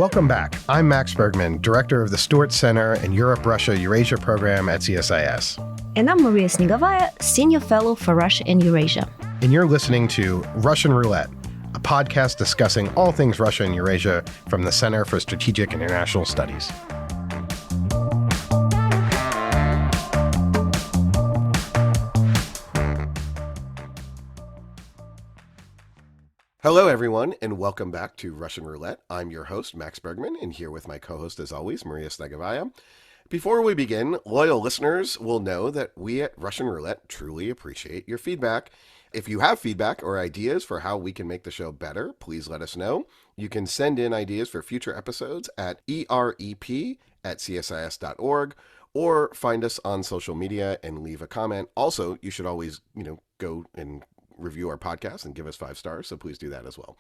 Welcome back. I'm Max Bergman, Director of the Stewart Center and Europe-Russia-Eurasia program at CSIS. And I'm Maria Snegovaya, Senior Fellow for Russia and Eurasia. And you're listening to Russian Roulette, a podcast discussing all things Russia and Eurasia from the Center for Strategic and International Studies. Hello, everyone, and welcome back to Russian Roulette. I'm your host, Max Bergman, and here with my co-host, as always, Maria Snegovaya. Before we begin, loyal listeners will know that we at Russian Roulette truly appreciate your feedback. If you have feedback or ideas for how we can make the show better, please let us know. You can send in ideas for future episodes at erep@csis.org or find us on social media and leave a comment. Also, you should always, go and review our podcast and give us 5 stars, so please do that as well.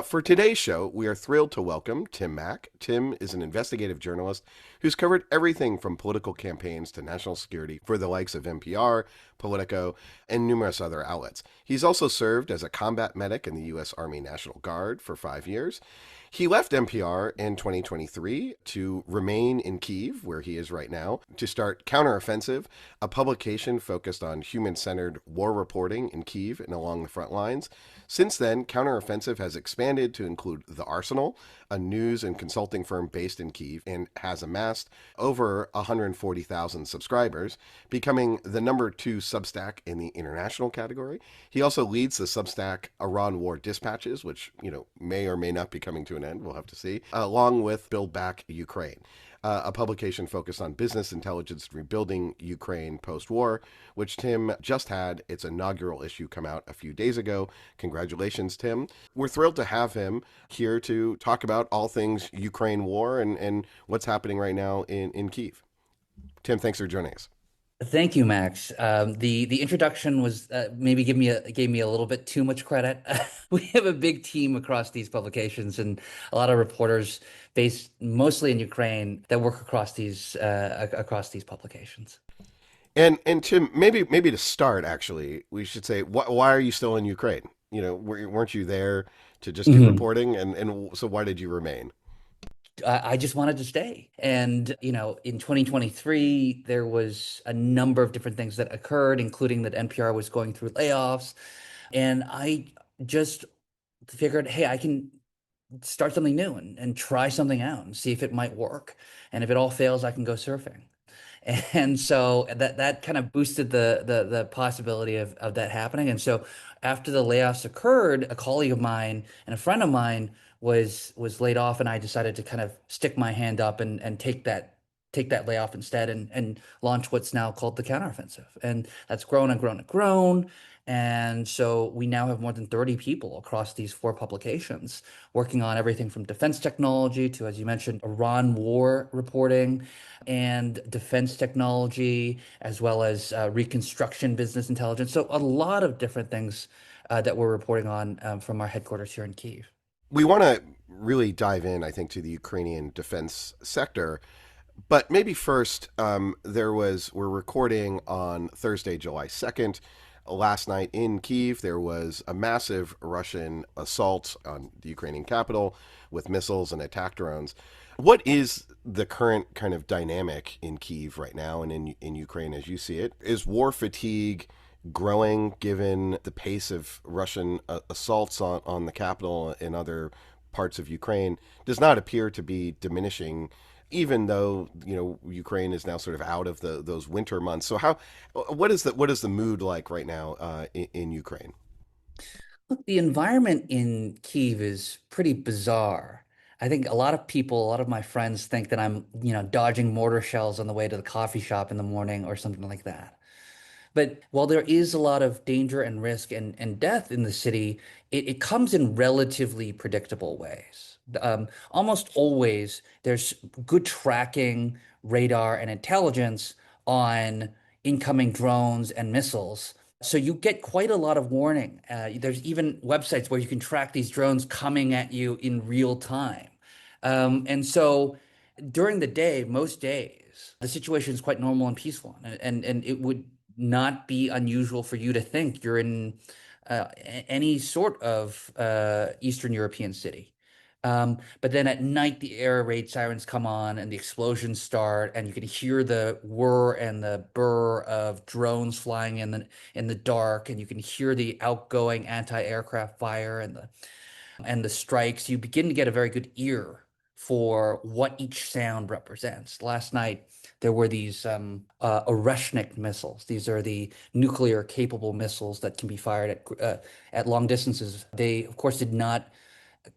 For today's show, we are thrilled to welcome Tim Mak. Tim is an investigative journalist who's covered everything from political campaigns to national security for the likes of NPR, Politico, and numerous other outlets. He's also served as a combat medic in the U.S. Army National Guard for 5 years. He left NPR in 2023 to remain in Kyiv, where he is right now, to start Counteroffensive, a publication focused on human-centered war reporting in Kyiv and along the front lines. Since then, Counteroffensive has expanded to include The Arsenal, a news and consulting firm based in Kyiv, and has amassed over 140,000 subscribers, becoming the number 2 Substack in the international category. He also leads the Substack Iran War Dispatches, which, may or may not be coming to an end. We'll have to see, along with Build Back Ukraine, a publication focused on business intelligence rebuilding Ukraine post-war, which Tim just had its inaugural issue come out a few days ago. Congratulations, Tim. We're thrilled to have him here to talk about all things Ukraine war and what's happening right now in Kyiv. Tim, thanks for joining us. Thank you, Max. The introduction was maybe gave me a little bit too much credit. We have a big team across these publications and a lot of reporters based mostly in Ukraine that work across these publications. And Tim, maybe to start, actually, we should say, why are you still in Ukraine? Weren't you there to just do reporting? And so why did you remain? I just wanted to stay. And, in 2023, there was a number of different things that occurred, including that NPR was going through layoffs. And I just figured, hey, I can start something new and try something out and see if it might work. And if it all fails, I can go surfing. And so that kind of boosted the possibility of that happening. And so after the layoffs occurred, a colleague of mine and a friend of mine was laid off, and I decided to kind of stick my hand up and take that layoff instead and launch what's now called the Counteroffensive. And that's grown and grown and grown. And so we now have more than 30 people across these 4 publications working on everything from defense technology to, as you mentioned, Iran war reporting and defense technology, as well as reconstruction business intelligence. So a lot of different things that we're reporting on from our headquarters here in Kyiv. We want to really dive in, I think, to the Ukrainian defense sector. But maybe first, we're recording on Thursday, July 2nd. Last night in Kyiv, there was a massive Russian assault on the Ukrainian capital with missiles and attack drones. What is the current kind of dynamic in Kyiv right now and in Ukraine as you see it? Is war fatigue growing given the pace of Russian assaults on the capital and other parts of Ukraine? Does not appear to be diminishing, even though Ukraine is now sort of out of those winter months. So what is the mood like right now in Ukraine? Look, the environment in Kyiv is pretty bizarre. I think a lot of my friends think that I'm dodging mortar shells on the way to the coffee shop in the morning or something like that. But while there is a lot of danger and risk and death in the city, it comes in relatively predictable ways. Almost always, there's good tracking, radar, and intelligence on incoming drones and missiles. So you get quite a lot of warning. There's even websites where you can track these drones coming at you in real time. And so during the day, most days, the situation is quite normal and peaceful. And it would not be unusual for you to think you're in any sort of Eastern European city. But then at night, the air raid sirens come on and the explosions start, and you can hear the whir and the burr of drones flying in the dark, and you can hear the outgoing anti-aircraft fire and the strikes. You begin to get a very good ear for what each sound represents. Last night, there were these Oreshnik missiles. These are the nuclear capable missiles that can be fired at long distances. They, of course, did not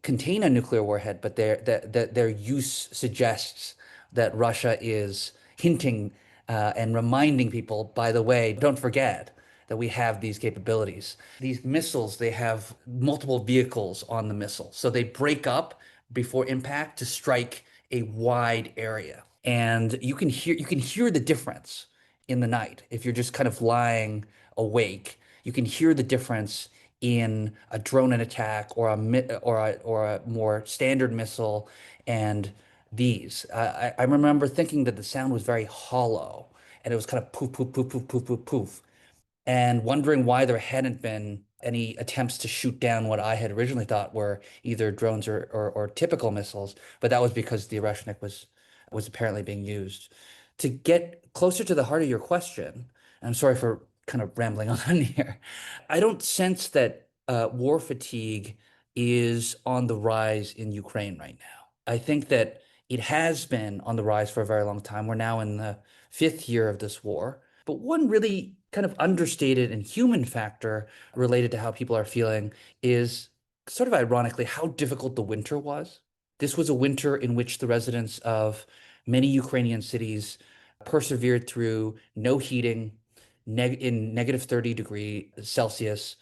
contain a nuclear warhead, but their use suggests that Russia is hinting and reminding people, by the way, don't forget that we have these capabilities. These missiles, they have multiple vehicles on the missile. So they break up before impact to strike a wide area. And you can hear the difference in the night if you're just kind of lying awake. You can hear the difference in a drone and attack or a more standard missile and these. I remember thinking that the sound was very hollow and it was kind of poof, poof, poof, poof, poof, poof, poof, and wondering why there hadn't been any attempts to shoot down what I had originally thought were either drones or typical missiles. But that was because the Oreshnik was apparently being used. To get closer to the heart of your question, and I'm sorry for kind of rambling on here, I don't sense that war fatigue is on the rise in Ukraine right now. I think that it has been on the rise for a very long time. We're now in the fifth year of this war. But one really kind of understated and human factor related to how people are feeling is sort of ironically how difficult the winter was. This was a winter in which the residents of many Ukrainian cities persevered through no heating, in -30 degrees Celsius,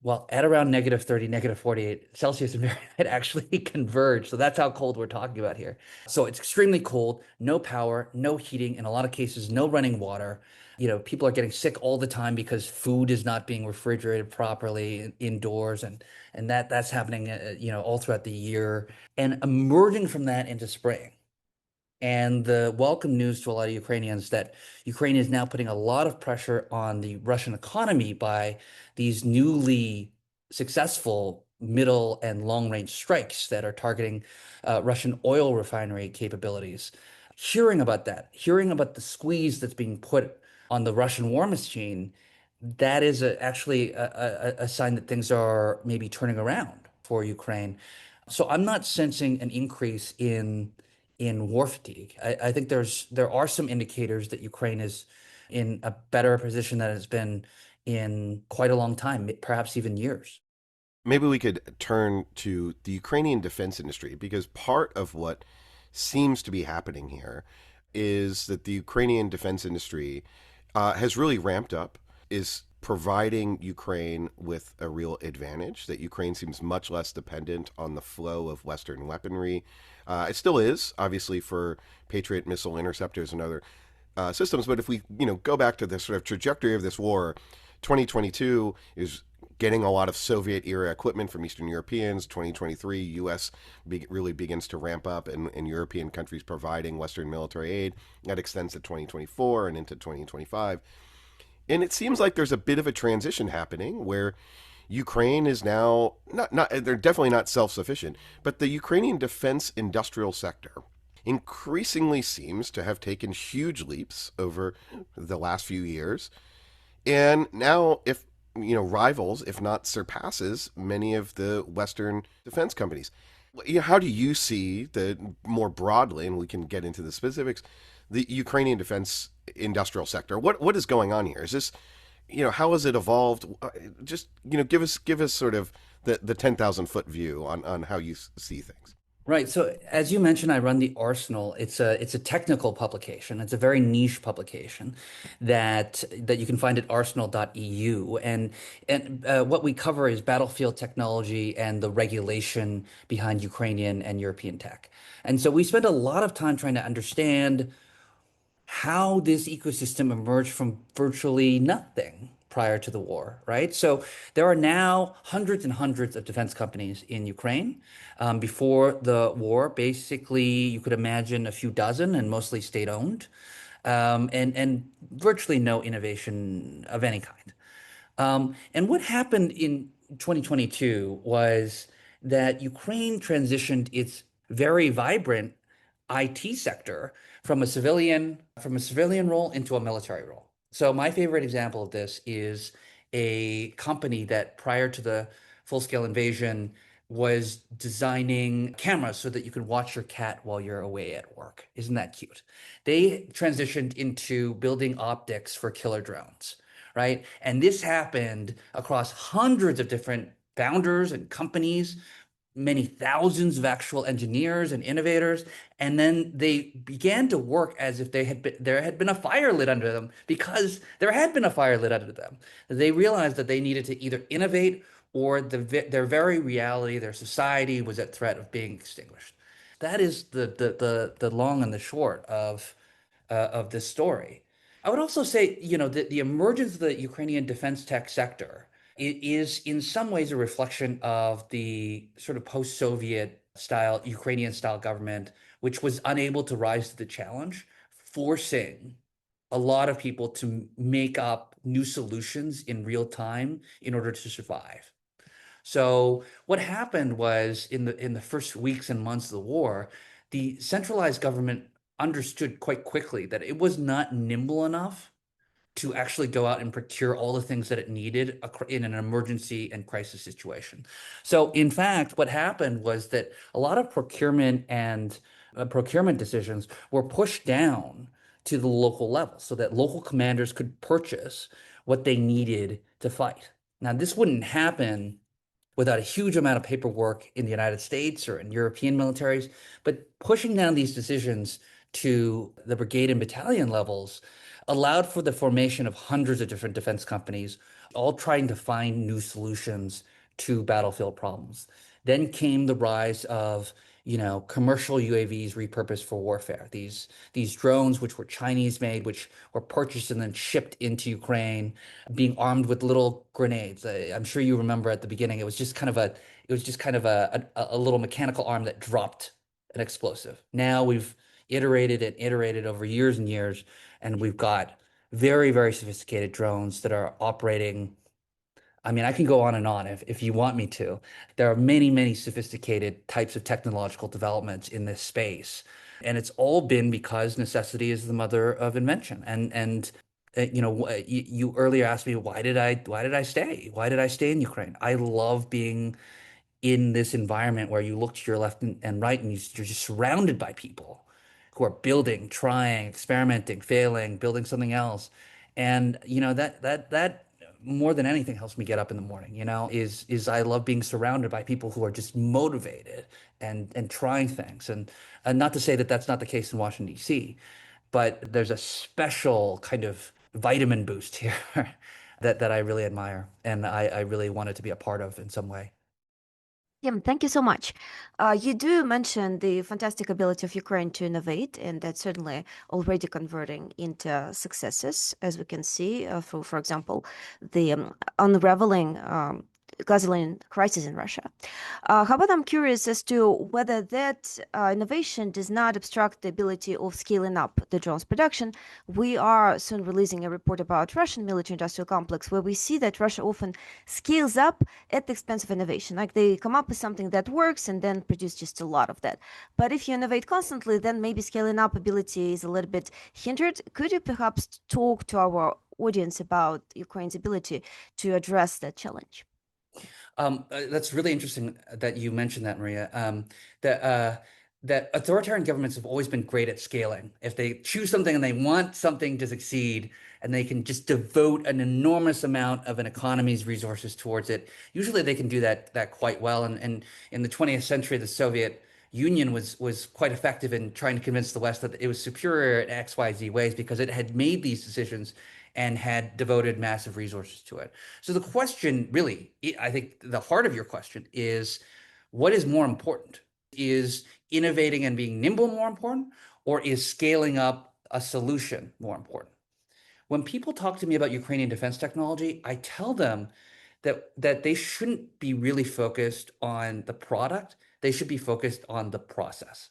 well, at around -30, -48 Celsius and Fahrenheit actually converge. So that's how cold we're talking about here. So it's extremely cold, no power, no heating, in a lot of cases, no running water. People are getting sick all the time because food is not being refrigerated properly indoors, and that's happening, all throughout the year. And emerging from that into spring, and the welcome news to a lot of Ukrainians that Ukraine is now putting a lot of pressure on the Russian economy by these newly successful middle and long range strikes that are targeting Russian oil refinery capabilities. Hearing about that, hearing about the squeeze that's being put on the Russian war machine, that is actually a sign that things are maybe turning around for Ukraine. So I'm not sensing an increase in war fatigue. I think there are some indicators that Ukraine is in a better position than it's been in quite a long time, perhaps even years. Maybe we could turn to the Ukrainian defense industry because part of what seems to be happening here is that the Ukrainian defense industry has really ramped up, is providing Ukraine with a real advantage, that Ukraine seems much less dependent on the flow of Western weaponry. It still is, obviously, for Patriot missile interceptors and other systems. But if we, go back to the sort of trajectory of this war, 2022 is getting a lot of Soviet era equipment from Eastern Europeans. 2023, U.S. Really begins to ramp up, and European countries providing Western military aid. That extends to 2024 and into 2025. And it seems like there's a bit of a transition happening where Ukraine is now not they're definitely not self-sufficient, but the Ukrainian defense industrial sector increasingly seems to have taken huge leaps over the last few years. And now if rivals, if not surpasses many of the Western defense companies. How do you see the more broadly, and we can get into the specifics, the Ukrainian defense industrial sector? What is going on here? Is this, how has it evolved? Just give us sort of the 10,000 foot view on how you see things. Right. So as you mentioned, I run the Arsenal. It's a technical publication. It's a very niche publication that you can find at arsenal.eu. And what we cover is battlefield technology and the regulation behind Ukrainian and European tech. And so we spend a lot of time trying to understand how this ecosystem emerged from virtually nothing prior to the war, right? So there are now hundreds and hundreds of defense companies in Ukraine. Before the war, basically, you could imagine a few dozen and mostly state-owned, and virtually no innovation of any kind. And what happened in 2022 was that Ukraine transitioned its very vibrant IT sector from a civilian role into a military role. So my favorite example of this is a company that prior to the full-scale invasion was designing cameras so that you could watch your cat while you're away at work. Isn't that cute? They transitioned into building optics for killer drones, right? And this happened across hundreds of different founders and companies, many thousands of actual engineers and innovators, and then they began to work as if there had been a fire lit under them because there had been a fire lit under them. They realized that they needed to either innovate or their very reality, their society was at threat of being extinguished. That is the long and the short of this story. I would also say, the emergence of the Ukrainian defense tech sector is in some ways a reflection of the sort of post-Soviet style, Ukrainian style government, which was unable to rise to the challenge, forcing a lot of people to make up new solutions in real time in order to survive. So what happened was in the first weeks and months of the war, the centralized government understood quite quickly that it was not nimble enough to actually go out and procure all the things that it needed in an emergency and crisis situation. So, in fact, what happened was that a lot of procurement decisions were pushed down to the local level so that local commanders could purchase what they needed to fight. Now, this wouldn't happen without a huge amount of paperwork in the United States or in European militaries, but pushing down these decisions to the brigade and battalion levels allowed for the formation of hundreds of different defense companies, all trying to find new solutions to battlefield problems. Then came the rise of, commercial UAVs repurposed for warfare. These drones, which were Chinese made, which were purchased and then shipped into Ukraine, being armed with little grenades. I'm sure you remember at the beginning, it was just kind of a little mechanical arm that dropped an explosive. Now we've iterated and iterated over years and years, and we've got very, very sophisticated drones that are operating. I mean, I can go on and on if you want me to. There are many, many sophisticated types of technological developments in this space. And it's all been because necessity is the mother of invention. You earlier asked me, why did I stay? Why did I stay in Ukraine? I love being in this environment where you look to your left and right and you're just surrounded by people who are building, trying, experimenting, failing, building something else. And that more than anything helps me get up in the morning, is I love being surrounded by people who are just motivated and trying things. And not to say that that's not the case in Washington, D.C., but there's a special kind of vitamin boost here that I really admire and I really wanted to be a part of in some way. Tim, thank you so much. You do mention the fantastic ability of Ukraine to innovate, and that's certainly already converting into successes, as we can see through, for example, the unraveling gasoline crisis in Russia. However, I'm curious as to whether that innovation does not obstruct the ability of scaling up the drones production. We are soon releasing a report about Russian military-industrial complex, where we see that Russia often scales up at the expense of innovation. Like they come up with something that works and then produce just a lot of that. But if you innovate constantly, then maybe scaling up ability is a little bit hindered. Could you perhaps talk to our audience about Ukraine's ability to address that challenge? That's really interesting that you mentioned that, Maria. That authoritarian governments have always been great at scaling. If they choose something and they want something to succeed, and they can just devote an enormous amount of an economy's resources towards it, usually they can do that quite well. And in the 20th century, the Soviet Union was quite effective in trying to convince the West that it was superior in XYZ ways because it had made these decisions and had devoted massive resources to it. So the question really, I think the heart of your question is, what is more important? Is innovating and being nimble more important, or is scaling up a solution more important? When people talk to me about Ukrainian defense technology, I tell them that they shouldn't be really focused on the product. They should be focused on the process.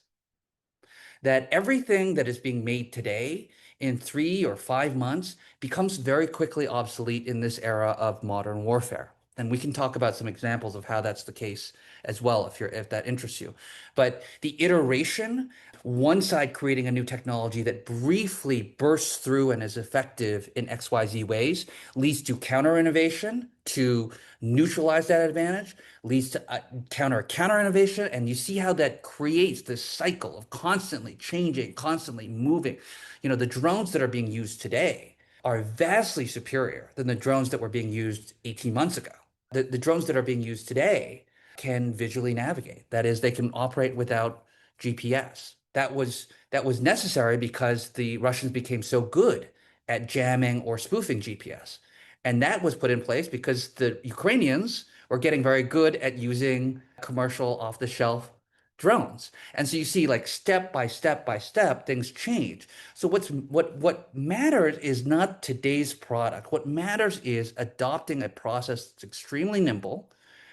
That everything that is being made today in 3 or 5 months becomes very quickly obsolete in this era of modern warfare. And we can talk about some examples of how that's the case as well, if that interests you. But the iteration, one side creating a new technology that briefly bursts through and is effective in XYZ ways, leads to counter innovation to neutralize that advantage, leads to counter innovation. And you see how that creates this cycle of constantly changing, constantly moving. The drones that are being used today are vastly superior than the drones that were being used 18 months ago. The drones that are being used today can visually navigate. That is, they can operate without GPS. That was necessary because the Russians became so good at jamming or spoofing GPS. And that was put in place because the Ukrainians were getting very good at using commercial off-the-shelf drones. And so you see, like, step by step by step, things change. So what matters is not today's product. What matters is adopting a process that's extremely nimble,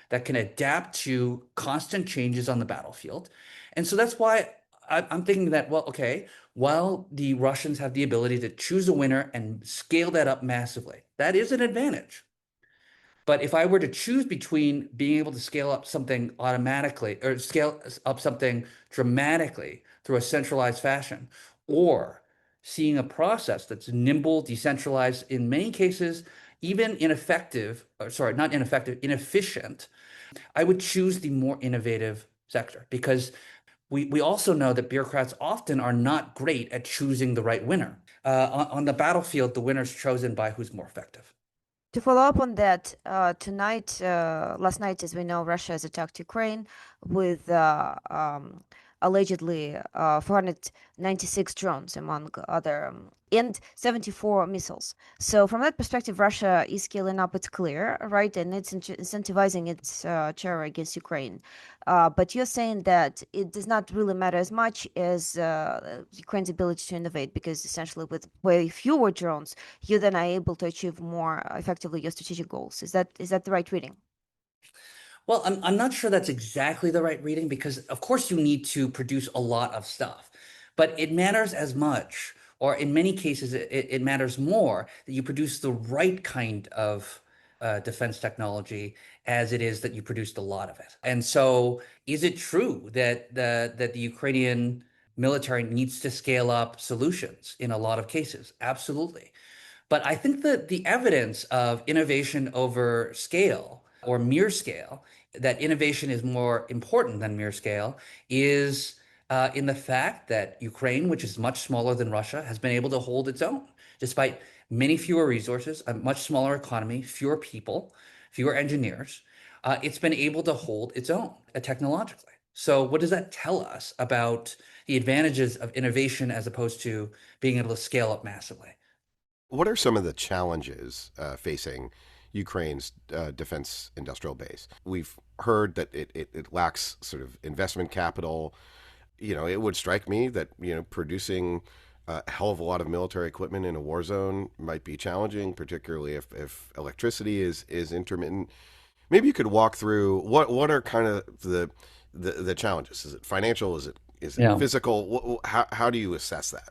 that can adapt to constant changes on the battlefield. And so that's why I'm thinking that, well, okay, while the Russians have the ability to choose a winner and scale that up massively, that is an advantage. But if I were to choose between being able to scale up something automatically or scale up something dramatically through a centralized fashion, or seeing a process that's nimble, decentralized, in many cases, even ineffective, or sorry, not ineffective, inefficient, I would choose the more innovative sector because we also know that bureaucrats often are not great at choosing the right winner. On the battlefield, the winner's chosen by who's more effective. To follow up on that, last night, as we know, Russia has attacked Ukraine with allegedly 496 drones, among other, and 74 missiles. So from that perspective, Russia is scaling up. It's clear, right? And it's incentivizing its terror against Ukraine. But you're saying that it does not really matter as much as Ukraine's ability to innovate, because essentially with way fewer drones, you then are able to achieve more effectively your strategic goals. Is that the right reading? Well, I'm not sure that's exactly the right reading because, of course, you need to produce a lot of stuff, but it matters as much, or in many cases, it matters more that you produce the right kind of defense technology as it is that you produced a lot of it. And so, is it true that the Ukrainian military needs to scale up solutions in a lot of cases? Absolutely. But I think that the evidence of innovation over scale or mere scale, that innovation is more important than mere scale, is in the fact that Ukraine, which is much smaller than Russia, has been able to hold its own despite many fewer resources, a much smaller economy, fewer people, fewer engineers. It's been able to hold its own technologically. So, what does that tell us about the advantages of innovation as opposed to being able to scale up massively? What are some of the challenges facing Ukraine's defense industrial base? We've heard that it lacks sort of investment capital. It would strike me that, producing a hell of a lot of military equipment in a war zone might be challenging, particularly if electricity is intermittent. Maybe you could walk through what are kind of the challenges. Is it financial? Is it Yeah. physical? How do you assess that?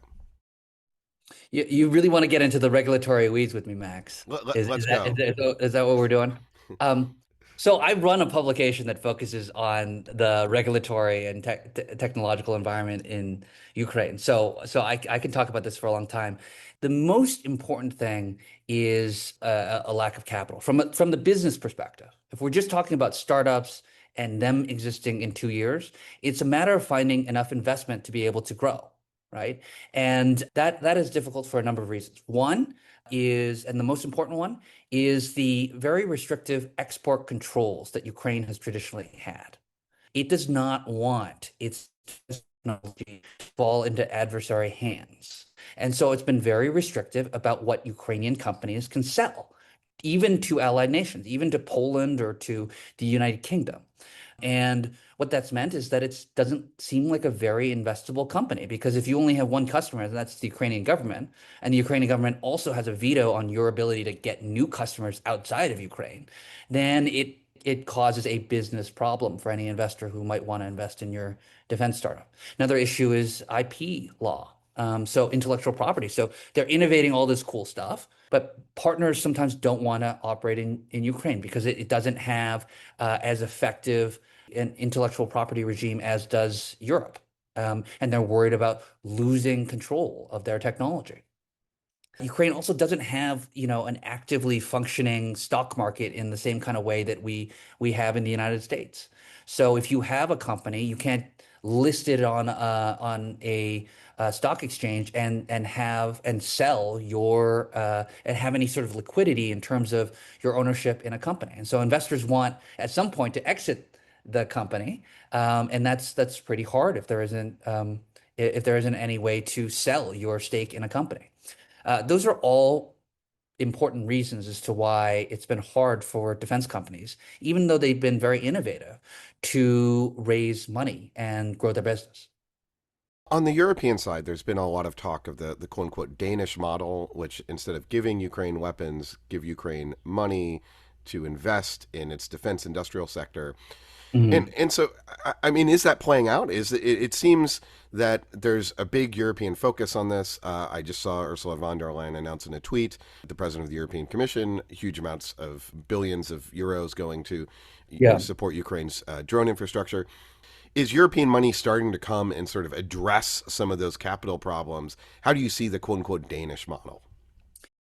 You really want to get into the regulatory weeds with me, Max. Let's go. Is that what we're doing? Um, so I run a publication that focuses on the regulatory and technological environment in Ukraine. So I can talk about this for a long time. The most important thing is a lack of capital from the business perspective. If we're just talking about startups and them existing in 2 years, it's a matter of finding enough investment to be able to grow, right? And that is difficult for a number of reasons. One is, and the most important one, is the very restrictive export controls that Ukraine has traditionally had. It does not want its technology to fall into adversary hands. And so it's been very restrictive about what Ukrainian companies can sell, even to allied nations, even to Poland or to the United Kingdom. And what that's meant is that it doesn't seem like a very investable company, because if you only have one customer, and that's the Ukrainian government, and the Ukrainian government also has a veto on your ability to get new customers outside of Ukraine, then it causes a business problem for any investor who might want to invest in your defense startup. Another issue is IP law. So intellectual property. So they're innovating all this cool stuff, but partners sometimes don't want to operate in Ukraine because it doesn't have as effective an intellectual property regime as does Europe. And they're worried about losing control of their technology. Ukraine also doesn't have, an actively functioning stock market in the same kind of way that we have in the United States. So if you have a company, you can't list it on a stock exchange and sell your and have any sort of liquidity in terms of your ownership in a company. And so investors want at some point to exit the company, and that's pretty hard if there isn't any way to sell your stake in a company. Those are all important reasons as to why it's been hard for defense companies, even though they've been very innovative, to raise money and grow their business. On the European side, there's been a lot of talk of the quote unquote Danish model, which instead of giving Ukraine weapons, give Ukraine money to invest in its defense industrial sector. And so, I mean, is that playing out? It seems that there's a big European focus on this. I just saw Ursula von der Leyen announce in a tweet, the president of the European Commission, huge amounts of billions of euros going to Yeah. support Ukraine's drone infrastructure. Is European money starting to come and sort of address some of those capital problems? How do you see the quote unquote Danish model?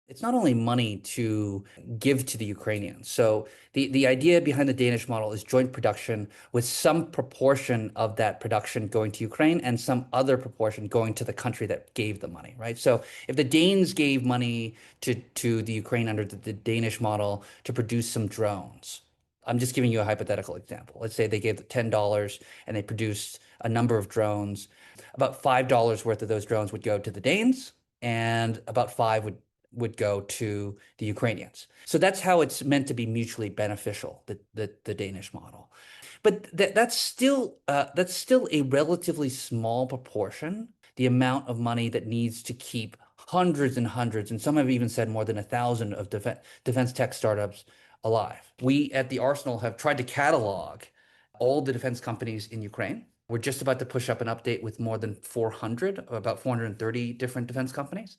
It's not only money to give to the Ukrainians. So the idea behind the Danish model is joint production with some proportion of that production going to Ukraine and some other proportion going to the country that gave the money, right? So if the Danes gave money to the Ukraine under the Danish model to produce some drones, I'm just giving you a hypothetical example. Let's say they gave $10 and they produced a number of drones. About $5 worth of those drones would go to the Danes, and about five would go to the Ukrainians. So that's how it's meant to be mutually beneficial, the Danish model. But that's still a relatively small proportion, the amount of money that needs to keep hundreds and hundreds, and some have even said more than 1,000 of defense tech startups alive. We at the Arsenal have tried to catalog all the defense companies in Ukraine. We're just about to push up an update with more than 400, about 430 different defense companies.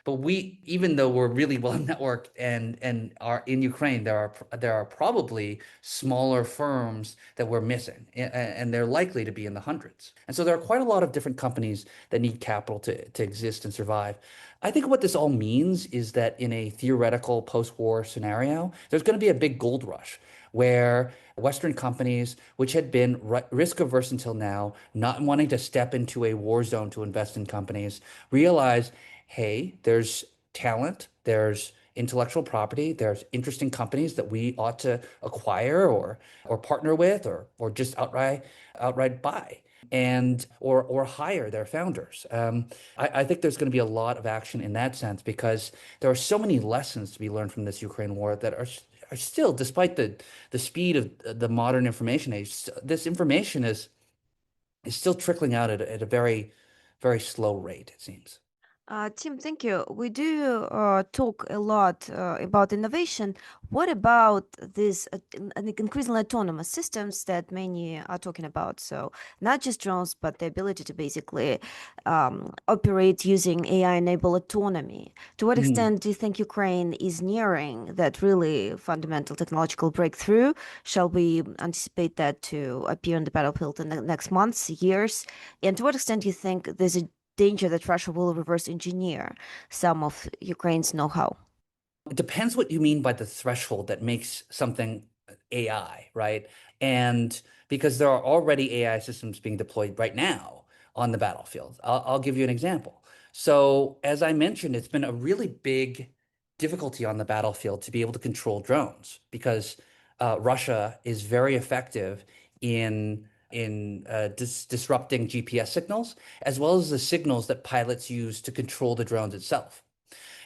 But even though we're really well networked and are in Ukraine, there are probably smaller firms that we're missing, and they're likely to be in the hundreds. And so there are quite a lot of different companies that need capital to exist and survive. I think what this all means is that in a theoretical post-war scenario, there's going to be a big gold rush where Western companies, which had been risk averse until now, not wanting to step into a war zone to invest in companies, realize, hey, there's talent, there's intellectual property, there's interesting companies that we ought to acquire or partner with or just outright buy and or hire their founders. I think there's going to be a lot of action in that sense because there are so many lessons to be learned from this Ukraine war that are still, despite the speed of the modern information age, this information is still trickling out at a very, very slow rate, it seems. Tim, thank you. We do talk a lot about innovation. What about these increasingly autonomous systems that many are talking about? So not just drones, but the ability to basically operate using AI-enabled autonomy. To what extent do you think Ukraine is nearing that really fundamental technological breakthrough? Shall we anticipate that to appear on the battlefield in the next months, years? And to what extent do you think there's a danger that Russia will reverse engineer some of Ukraine's know-how? It depends what you mean by the threshold that makes something AI, right? And because there are already AI systems being deployed right now on the battlefield. I'll give you an example. So, as I mentioned, it's been a really big difficulty on the battlefield to be able to control drones because Russia is very effective in disrupting GPS signals, as well as the signals that pilots use to control the drones itself.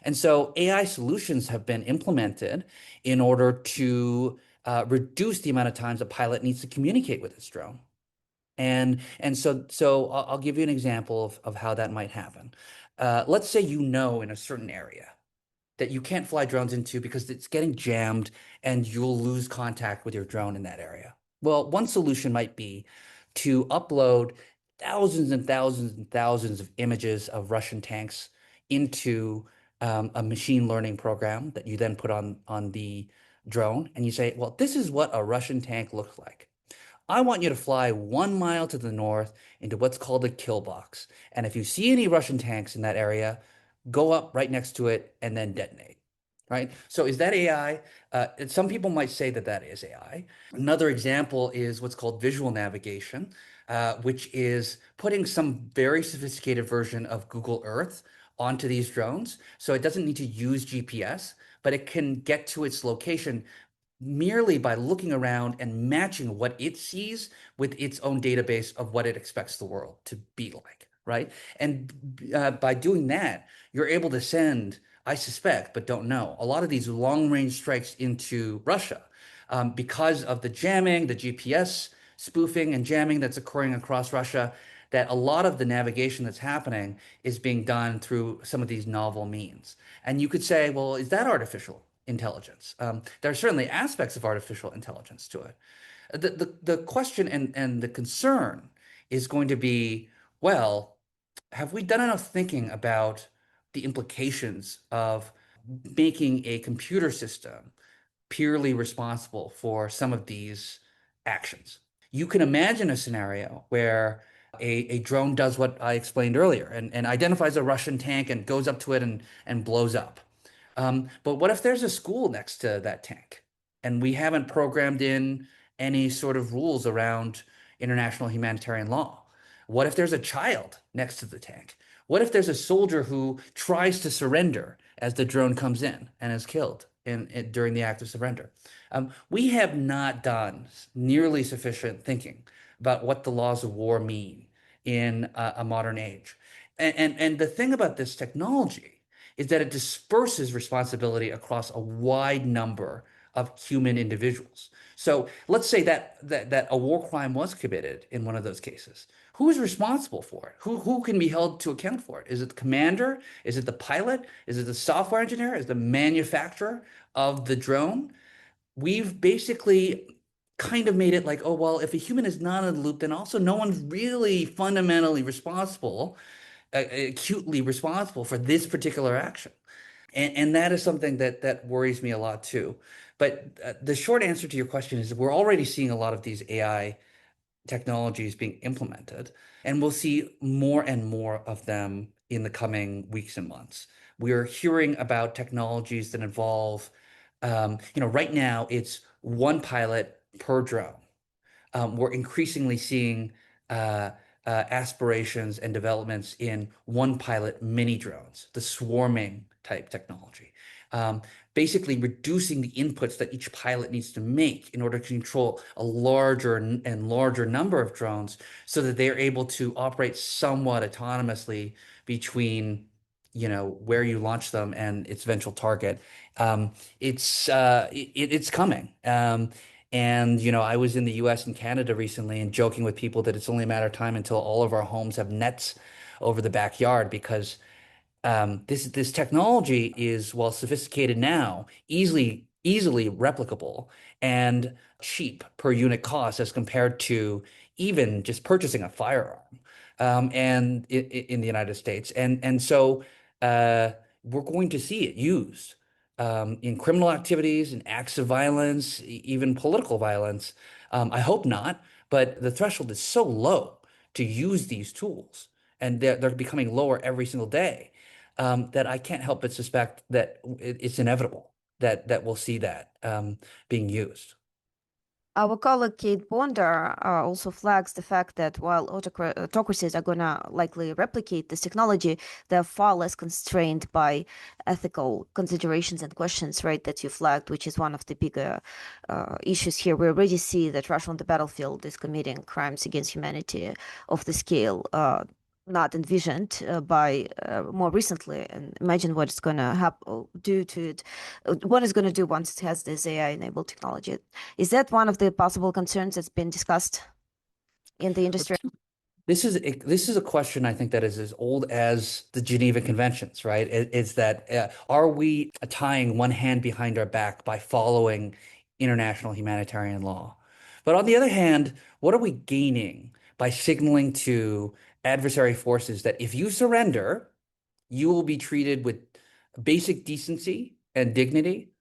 And so AI solutions have been implemented in order to reduce the amount of times a pilot needs to communicate with its drone. And so I'll give you an example of how that might happen. Let's say you know in a certain area that you can't fly drones into because it's getting jammed and you'll lose contact with your drone in that area. Well, one solution might be to upload thousands and thousands and thousands of images of Russian tanks into a machine learning program that you then put on the drone, and you say, well, this is what a Russian tank looks like. I want you to fly 1 mile to the north into what's called a kill box. And if you see any Russian tanks in that area, go up right next to it and then detonate. Right? So is that AI? Some people might say that that is AI. Another example is what's called visual navigation, which is putting some very sophisticated version of Google Earth onto these drones. So it doesn't need to use GPS, but it can get to its location merely by looking around and matching what it sees with its own database of what it expects the world to be like, right? And by doing that, you're able to send, I suspect, but don't know, a lot of these long-range strikes into Russia because of the jamming, the GPS spoofing and jamming that's occurring across Russia, that a lot of the navigation that's happening is being done through some of these novel means. And you could say, well, is that artificial intelligence? There are certainly aspects of artificial intelligence to it. The question and the concern is going to be, well, have we done enough thinking about the implications of making a computer system purely responsible for some of these actions? You can imagine a scenario where a drone does what I explained earlier and identifies a Russian tank and goes up to it and blows up. But what if there's a school next to that tank and we haven't programmed in any sort of rules around international humanitarian law? What if there's a child next to the tank? What if there's a soldier who tries to surrender as the drone comes in and is killed during the act of surrender? We have not done nearly sufficient thinking about what the laws of war mean in a modern age. And the thing about this technology is that it disperses responsibility across a wide number of human individuals. So let's say that a war crime was committed in one of those cases. Who is responsible for it? Who can be held to account for it? Is it the commander? Is it the pilot? Is it the software engineer? Is it the manufacturer of the drone? We've basically kind of made it like, oh, well, if a human is not in the loop, then also no one's really fundamentally responsible, acutely responsible for this particular action. And that is something that worries me a lot too. But the short answer to your question is we're already seeing a lot of these AI technologies being implemented, and we'll see more and more of them in the coming weeks and months. We're hearing about technologies that involve, right now it's one pilot per drone. We're increasingly seeing aspirations and developments in one pilot mini drones, the swarming type technology. Basically reducing the inputs that each pilot needs to make in order to control a larger and larger number of drones so that they are able to operate somewhat autonomously between, where you launch them and its eventual target. It's coming. And, I was in the US and Canada recently and joking with people that it's only a matter of time until all of our homes have nets over the backyard because this technology is, well, sophisticated now, easily replicable and cheap per unit cost as compared to even just purchasing a firearm and in the United States. And so we're going to see it used in criminal activities, in acts of violence, even political violence. I hope not, but the threshold is so low to use these tools, and they're becoming lower every single day, that I can't help but suspect that it's inevitable that we'll see that being used. Our colleague Kate Bonder also flags the fact that while autocracies are going to likely replicate this technology, they're far less constrained by ethical considerations and questions, right, that you flagged, which is one of the bigger issues here. We already see that Russia on the battlefield is committing crimes against humanity of the scale not envisioned by more recently. And imagine what it's going to do to it, what it's going to do once it has this AI-enabled technology. Is that one of the possible concerns that's been discussed in the industry? This is a question I think that is as old as the Geneva Conventions, right? It's that are we tying one hand behind our back by following international humanitarian law? But on the other hand, what are we gaining by signaling to adversary forces that if you surrender, you will be treated with basic decency and dignity.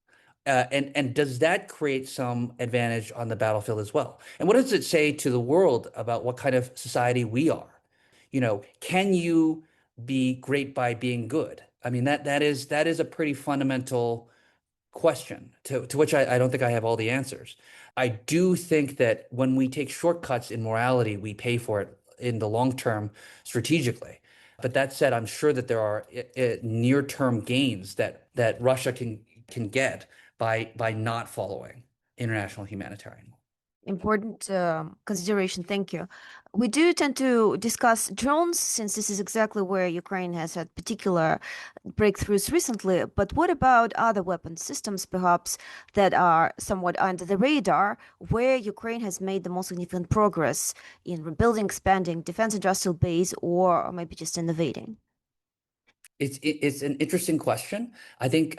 And does that create some advantage on the battlefield as well? And what does it say to the world about what kind of society we are? Can you be great by being good? I mean, that is a pretty fundamental question to which I don't think I have all the answers. I do think that when we take shortcuts in morality, we pay for it in the long term strategically. But that said, I'm sure that there are near-term gains that Russia can get by not following international humanitarian law. Important consideration. Thank you. We do tend to discuss drones since this is exactly where Ukraine has had particular breakthroughs recently. But what about other weapon systems, perhaps, that are somewhat under the radar, where Ukraine has made the most significant progress in rebuilding, expanding defense industrial base, or maybe just innovating? It's an interesting question. I think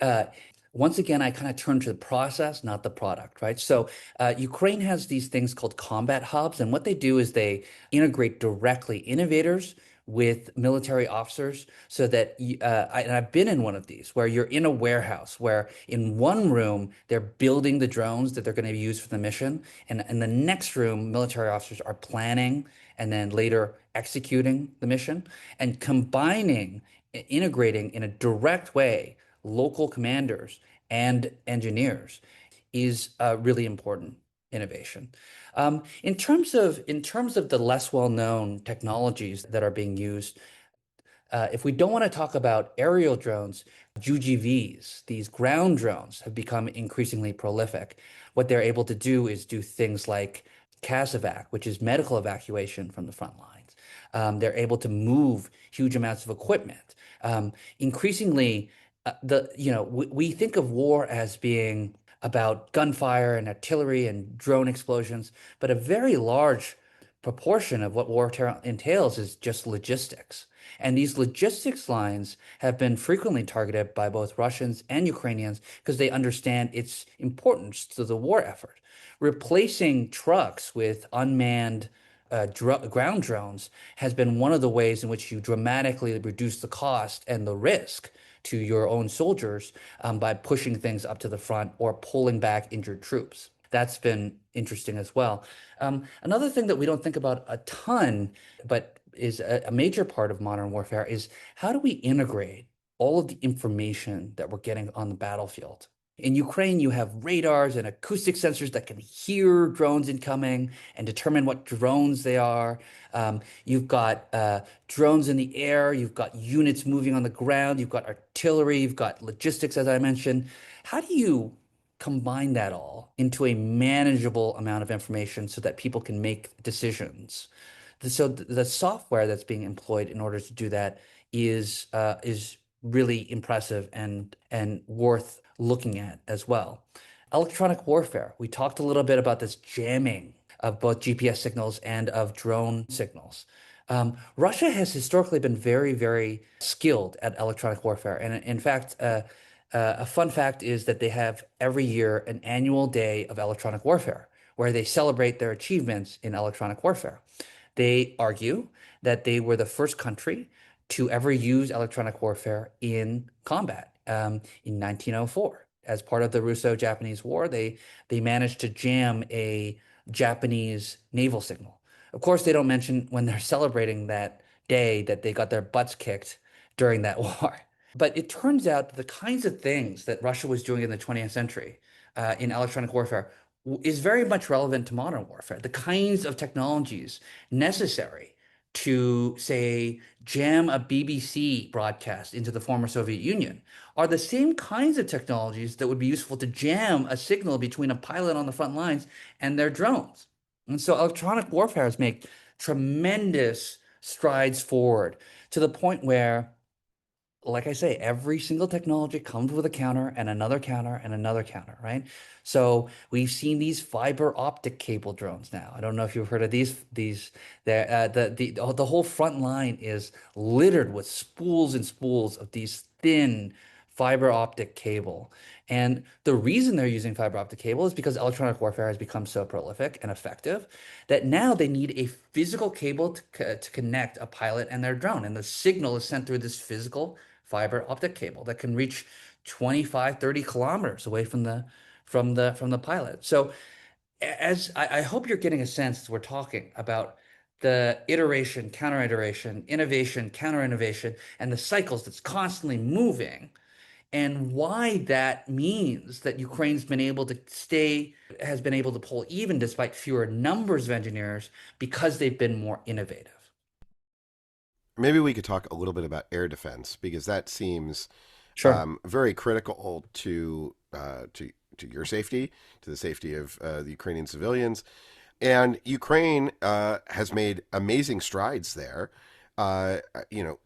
once again, I kind of turn to the process, not the product, right? So Ukraine has these things called combat hubs, and what they do is they integrate directly innovators with military officers so that and I've been in one of these where you're in a warehouse where in one room they're building the drones that they're going to use for the mission, and in the next room military officers are planning and then later executing the mission and combining integrating in a direct way local commanders and engineers is a really important innovation. In terms of the less well-known technologies that are being used, if we don't want to talk about aerial drones, UGVs, these ground drones, have become increasingly prolific. What they're able to do is do things like CASEVAC, which is medical evacuation from the front lines. They're able to move huge amounts of equipment. Increasingly, we think of war as being about gunfire and artillery and drone explosions, but a very large proportion of what war entails is just logistics. And these logistics lines have been frequently targeted by both Russians and Ukrainians because they understand its importance to the war effort. Replacing trucks with unmanned ground drones has been one of the ways in which you dramatically reduce the cost and the risk to your own soldiers by pushing things up to the front or pulling back injured troops. That's been interesting as well. Another thing that we don't think about a ton, but is a major part of modern warfare, is how do we integrate all of the information that we're getting on the battlefield? In Ukraine, you have radars and acoustic sensors that can hear drones incoming and determine what drones they are. You've got drones in the air, you've got units moving on the ground, you've got artillery, you've got logistics, as I mentioned. How do you combine that all into a manageable amount of information so that people can make decisions? So the software that's being employed in order to do that is really impressive and worth looking at as well. Electronic warfare. We talked a little bit about this jamming of both GPS signals and of drone signals. Russia has historically been very, very skilled at electronic warfare. And in fact, a fun fact is that they have every year an annual day of electronic warfare where they celebrate their achievements in electronic warfare. They argue that they were the first country to ever use electronic warfare in combat in 1904. As part of the Russo-Japanese War, they managed to jam a Japanese naval signal. Of course, they don't mention when they're celebrating that day that they got their butts kicked during that war. But it turns out that the kinds of things that Russia was doing in the 20th century in electronic warfare is very much relevant to modern warfare. The kinds of technologies necessary to, say, jam a BBC broadcast into the former Soviet Union are the same kinds of technologies that would be useful to jam a signal between a pilot on the front lines and their drones. And so electronic warfare has made tremendous strides forward to the point where, like I say, every single technology comes with a counter and another counter and another counter, right? So we've seen these fiber optic cable drones now. I don't know if you've heard of these. The whole front line is littered with spools and spools of these thin fiber optic cable. And the reason they're using fiber optic cable is because electronic warfare has become so prolific and effective that now they need a physical cable to connect a pilot and their drone. And the signal is sent through this physical fiber optic cable that can reach 25, 30 kilometers away from the pilot. So as I hope you're getting a sense as we're talking about the iteration, counter iteration, innovation, counter innovation, and the cycles that's constantly moving, and why that means that Ukraine's been able to has been able to pull even despite fewer numbers of engineers because they've been more innovative. Maybe we could talk a little bit about air defense because that seems Sure. very critical to your safety, to the safety of the Ukrainian civilians. And Ukraine has made amazing strides there,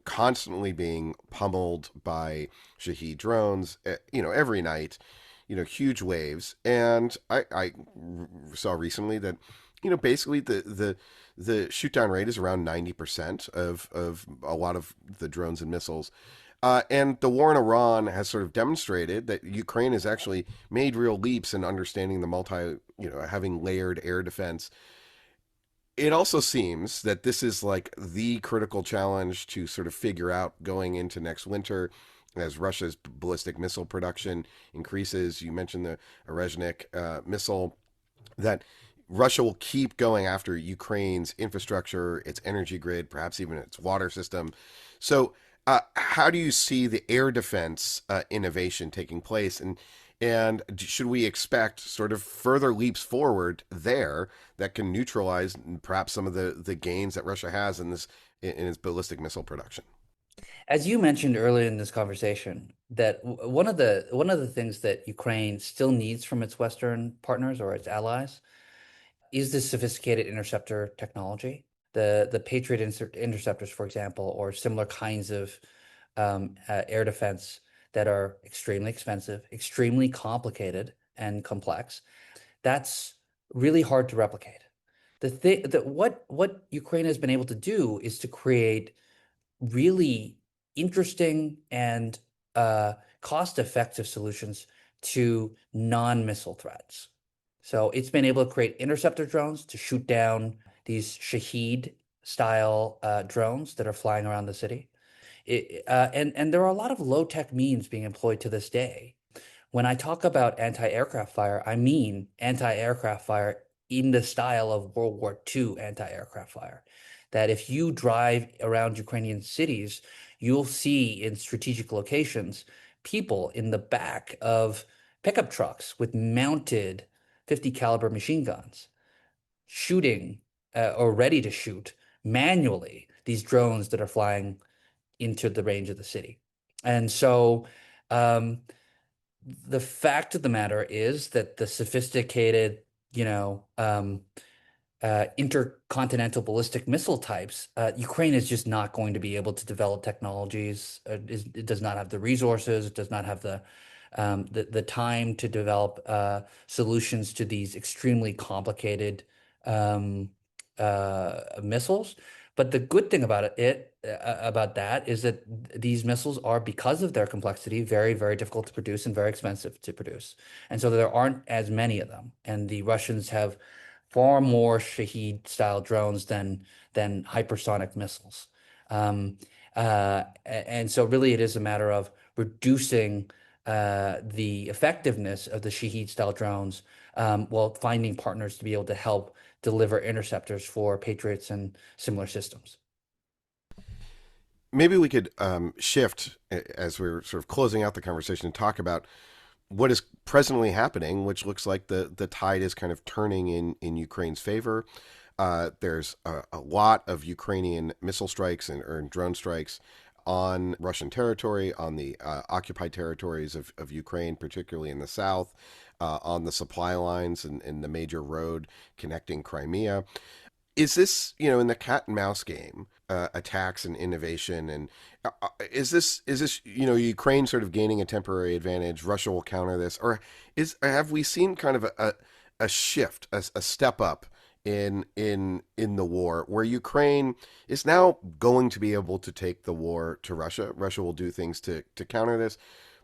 constantly being pummeled by Shahed drones, every night, huge waves. And I saw recently that, basically the shoot down rate is around 90% of a lot of the drones and missiles. And the war in Iran has sort of demonstrated that Ukraine has actually made real leaps in understanding the having layered air defense. It also seems that this is like the critical challenge to sort of figure out going into next winter as Russia's ballistic missile production increases. You mentioned the Orezhnik missile, that Russia will keep going after Ukraine's infrastructure, its energy grid, perhaps even its water system. So, how do you see the air defense innovation taking place, and should we expect sort of further leaps forward there that can neutralize perhaps some of the gains that Russia has in its ballistic missile production? As you mentioned earlier in this conversation, that one of the things that Ukraine still needs from its Western partners or its allies is this sophisticated interceptor technology. The Patriot interceptors, for example, or similar kinds of air defense that are extremely expensive, extremely complicated and complex. That's really hard to replicate. The thing that what Ukraine has been able to do is to create really interesting and cost-effective solutions to non-missile threats. So it's been able to create interceptor drones to shoot down these Shahed style drones that are flying around the city. And there are a lot of low-tech means being employed to this day. When I talk about anti-aircraft fire, I mean anti-aircraft fire in the style of World War II anti-aircraft fire. That if you drive around Ukrainian cities, you'll see in strategic locations people in the back of pickup trucks with mounted 50 caliber machine guns shooting or ready to shoot manually these drones that are flying into the range of the city. And so um, the fact of the matter is that the sophisticated, you know, intercontinental ballistic missile types, Ukraine is just not going to be able to develop technologies. It does not have the resources. It does not have the time to develop solutions to these extremely complicated um, missiles. But the good thing about that is that these missiles are, because of their complexity, very, very difficult to produce and very expensive to produce. And so there aren't as many of them. And the Russians have far more Shahed style drones than hypersonic missiles. And so really it is a matter of reducing the effectiveness of the Shahed style drones while finding partners to be able to help deliver interceptors for Patriots and similar systems. Maybe we could shift as we're sort of closing out the conversation and talk about what is presently happening, which looks like the tide is kind of turning in Ukraine's favor. There's a lot of Ukrainian missile strikes or drone strikes on Russian territory, on the occupied territories of Ukraine, particularly in the south, on the supply lines and the major road connecting Crimea. Is this, in the cat and mouse game, attacks and innovation, and is this Ukraine sort of gaining a temporary advantage? Russia will counter this, or have we seen kind of a shift, a step up in the war, where Ukraine is now going to be able to take the war to Russia? Russia will do things to counter this,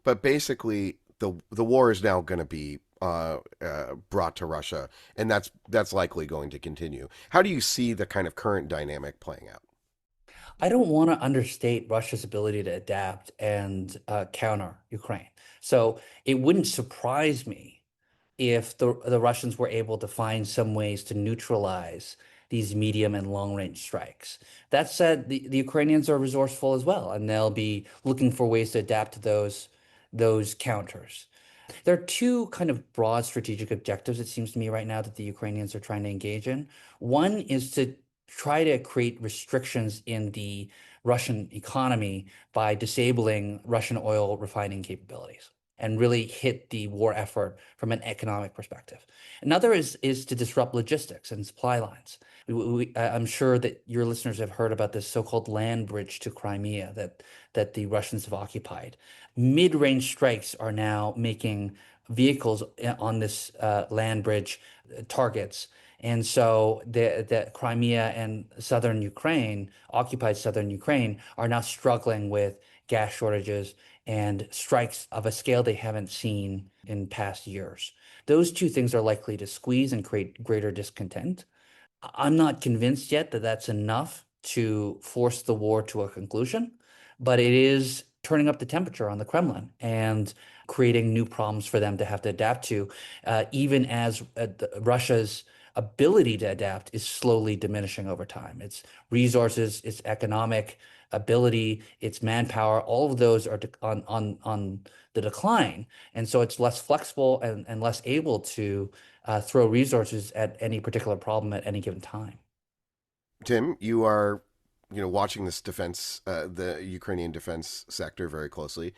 but basically the war is now going to be brought to Russia, and that's likely going to continue. How do you see the kind of current dynamic playing out? I don't want to understate Russia's ability to adapt and counter Ukraine. So it wouldn't surprise me if the Russians were able to find some ways to neutralize these medium and long range strikes. That said, the Ukrainians are resourceful as well, and they'll be looking for ways to adapt to those counters. There are two kind of broad strategic objectives, it seems to me, right now that the Ukrainians are trying to engage in. One is to try to create restrictions in the Russian economy by disabling Russian oil refining capabilities and really hit the war effort from an economic perspective. Another is to disrupt logistics and supply lines. I'm sure that your listeners have heard about this so-called land bridge to Crimea that the Russians have occupied. Mid-range strikes are now making vehicles on this land bridge targets. And so the Crimea and southern Ukraine, occupied southern Ukraine, are now struggling with gas shortages and strikes of a scale they haven't seen in past years. Those two things are likely to squeeze and create greater discontent. I'm not convinced yet that that's enough to force the war to a conclusion, but it is turning up the temperature on the Kremlin and creating new problems for them to have to adapt to, even as Russia's ability to adapt is slowly diminishing over time. Its resources, its economic ability, its manpower, all of those are on the decline. And so it's less flexible and less able to throw resources at any particular problem at any given time. Tim, you are watching this defense, the Ukrainian defense sector very closely.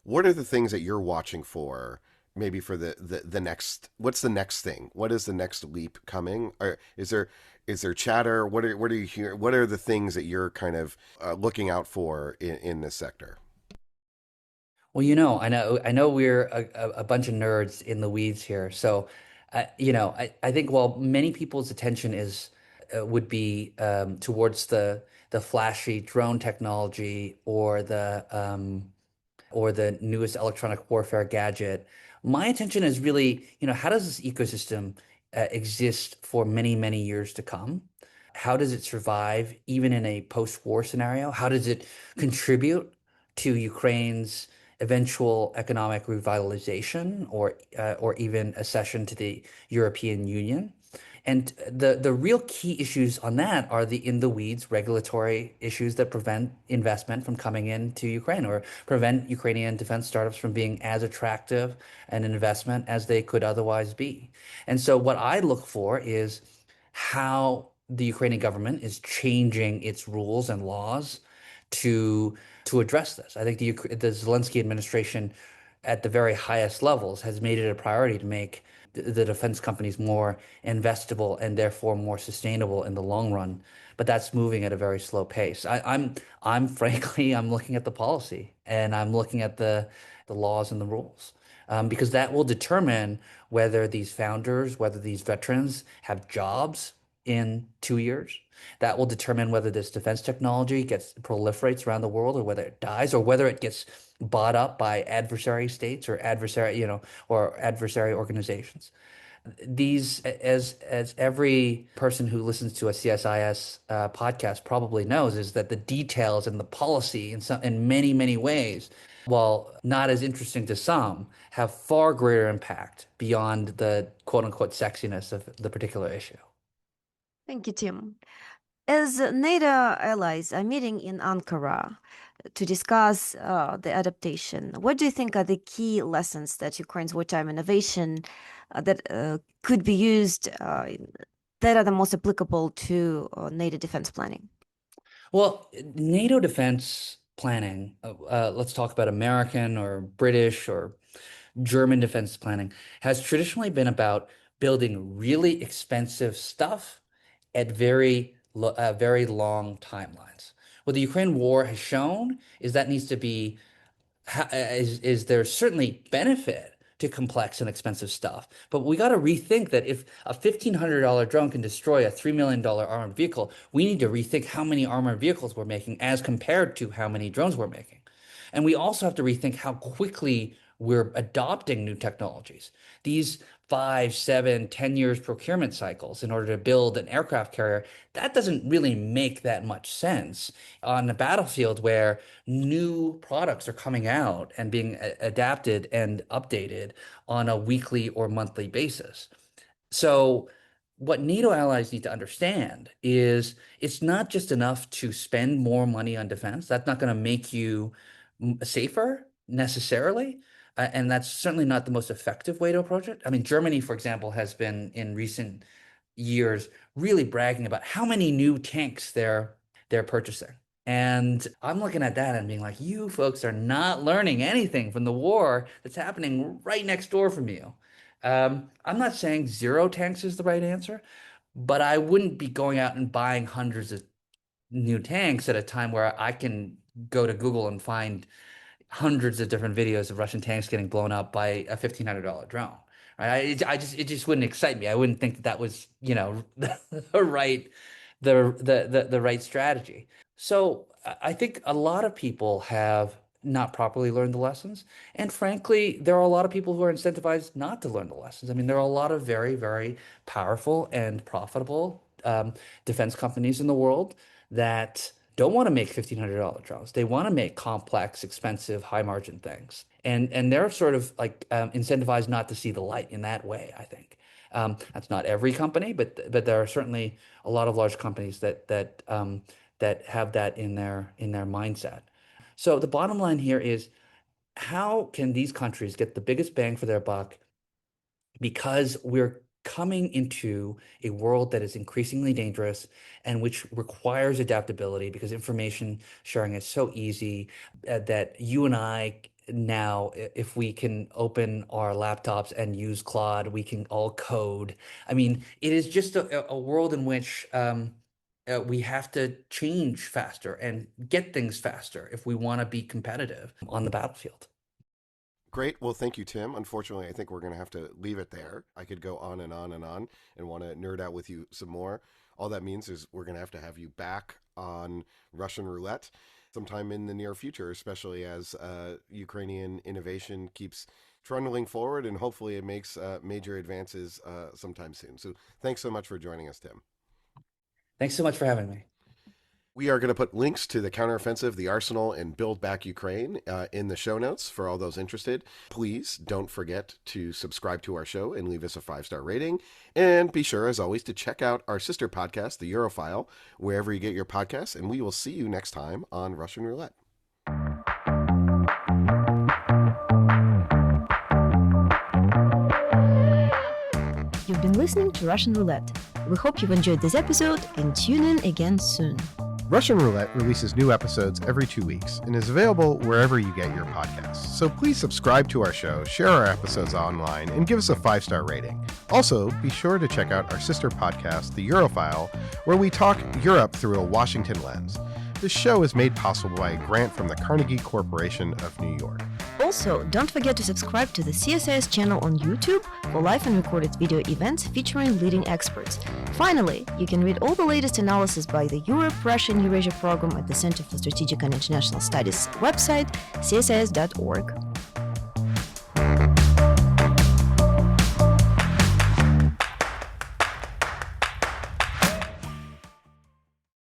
What are the things that you're watching for? Maybe for the next, what's the next thing? What is the next leap coming? Or is there chatter? What are you hearing? What are the things that you're kind of looking out for in this sector? Well, I know we're a bunch of nerds in the weeds here. So, I think while many people's attention is would be towards the flashy drone technology or the newest electronic warfare gadget. My attention is really, how does this ecosystem exist for many, many years to come? How does it survive even in a post-war scenario? How does it contribute to Ukraine's eventual economic revitalization or even accession to the European Union? And the real key issues on that are the in the weeds regulatory issues that prevent investment from coming into Ukraine or prevent Ukrainian defense startups from being as attractive an investment as they could otherwise be. And so what I look for is how the Ukrainian government is changing its rules and laws to address this. I think the Zelensky administration at the very highest levels has made it a priority to make the defense companies more investable and therefore more sustainable in the long run. But that's moving at a very slow pace. I'm frankly, I'm looking at the policy and I'm looking at the laws and the rules, because that will determine whether these founders, whether these veterans have jobs in 2 years. That will determine whether this defense technology proliferates around the world or whether it dies or whether it gets bought up by adversary states or adversary organizations. These, as every person who listens to a CSIS podcast probably knows, is that the details and the policy in many, many ways, while not as interesting to some, have far greater impact beyond the quote unquote sexiness of the particular issue. Thank you, Tim. As NATO allies are meeting in Ankara to discuss the adaptation, what do you think are the key lessons that Ukraine's wartime innovation that could be used that are the most applicable to NATO defense planning? Well, NATO defense planning, let's talk about American or British or German defense planning, has traditionally been about building really expensive stuff at very long timelines. What the Ukraine war has shown is that needs to be is there's certainly benefit to complex and expensive stuff, but we got to rethink that if a $1,500 drone can destroy a $3 million armored vehicle, we need to rethink how many armored vehicles we're making as compared to how many drones we're making. And we also have to rethink how quickly we're adopting new technologies. These 5, 7, 10 years procurement cycles in order to build an aircraft carrier, that doesn't really make that much sense on a battlefield where new products are coming out and being adapted and updated on a weekly or monthly basis. So, what NATO allies need to understand is it's not just enough to spend more money on defense. That's not going to make you safer necessarily. And that's certainly not the most effective way to approach it. I mean, Germany, for example, has been in recent years really bragging about how many new tanks they're purchasing. And I'm looking at that and being like, you folks are not learning anything from the war that's happening right next door from you. I'm not saying zero tanks is the right answer, but I wouldn't be going out and buying hundreds of new tanks at a time where I can go to Google and find hundreds of different videos of Russian tanks getting blown up by a $1,500 drone. Right? It just wouldn't excite me. I wouldn't think that was, the right strategy. So I think a lot of people have not properly learned the lessons. And frankly, there are a lot of people who are incentivized not to learn the lessons. I mean, there are a lot of very, very powerful and profitable defense companies in the world that don't want to make $1,500 drones. They want to make complex, expensive, high margin things. And they're sort of like incentivized not to see the light in that way, I think. That's not every company, but there are certainly a lot of large companies that have that in their mindset. So the bottom line here is, how can these countries get the biggest bang for their buck? Because we're coming into a world that is increasingly dangerous and which requires adaptability, because information sharing is so easy that you and I now, if we can open our laptops and use Claude, we can all code. I mean, it is just a world in which we have to change faster and get things faster if we want to be competitive on the battlefield. Great. Well, thank you, Tim. Unfortunately, I think we're going to have to leave it there. I could go on and on and on and want to nerd out with you some more. All that means is we're going to have you back on Russian roulette sometime in the near future, especially as Ukrainian innovation keeps trundling forward, and hopefully it makes major advances sometime soon. So thanks so much for joining us, Tim. Thanks so much for having me. We are going to put links to the counteroffensive, the arsenal, and Build Back Ukraine in the show notes for all those interested. Please don't forget to subscribe to our show and leave us a 5-star rating. And be sure, as always, to check out our sister podcast, The Europhile, wherever you get your podcasts. And we will see you next time on Russian Roulette. You've been listening to Russian Roulette. We hope you've enjoyed this episode and tune in again soon. Russian Roulette releases new episodes every 2 weeks and is available wherever you get your podcasts. So please subscribe to our show, share our episodes online, and give us a 5-star rating. Also, be sure to check out our sister podcast, The Europhile, where we talk Europe through a Washington lens. This show is made possible by a grant from the Carnegie Corporation of New York. Also, don't forget to subscribe to the CSIS channel on YouTube for live and recorded video events featuring leading experts. Finally, you can read all the latest analysis by the Europe-Russia and Eurasia program at the Center for Strategic and International Studies website, csis.org.